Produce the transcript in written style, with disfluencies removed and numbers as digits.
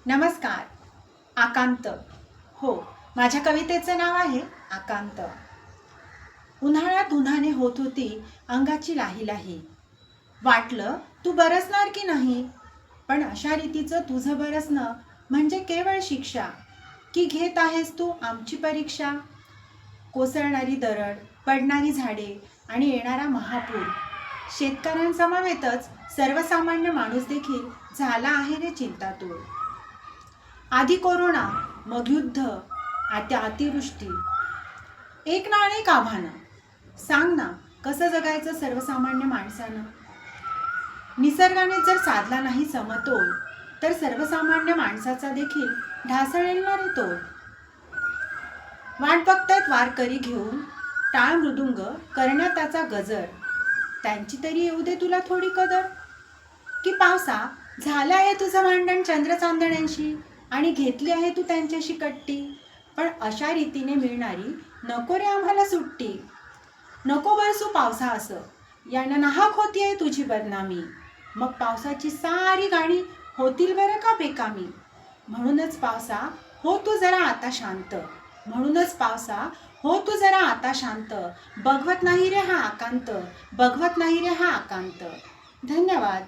नमस्कार. आकांत. हो, माझ्या कवितेचं नाव आहे आकांत. उन्हाळ्यात उन्हाने होत होती अंगाची लाही लाही. वाटलं तू बरसणार की नाही, पण अशा रीतीचं तुझं बरसणं म्हणजे केवळ शिक्षा, की घेत आहेस तू आमची परीक्षा. कोसळणारी दरड, पडणारी झाडे आणि येणारा महापूर, शेतकऱ्यांसमवेतच सर्वसामान्य माणूस देखील झाला आहे रे चिंतातूर. आधी कोरोना, मग युद्ध, आता अतिवृष्टी. एक ना अनेक आव्हानं. सांग ना, कसं जगायचं सर्वसामान्य माणसानं. निसर्गाने जर साधला नाही समतोल, तर सर्वसामान्य माणसाचा देखील ढासळेल ना रे तोल. वाट बघतायत वारकरी घेऊन टाळ मृदुंग करण्यात त्याचा गजर. त्यांची तरी येऊ दे तुला थोडी कदर. की पावसा झालं आहे तुझं भांडण चंद्रचांदण्यांशी आणि घेतली आहे तू त्यांच्याशी कट्टी. पण अशा रीतीने मिळणारी नको रे आम्हाला सुट्टी. नको बरसू पावसा असं, यानं नाहक होती आहे तुझी बदनामी. मग पावसाची सारी गाणी होतील बरं का बेकामी. म्हणूनच पावसा हो तू जरा आता शांत. म्हणूनच पावसा हो तू जरा आता शांत. बघवत नाही रे हा आकांत. बघवत नाही रे हा आकांत. धन्यवाद.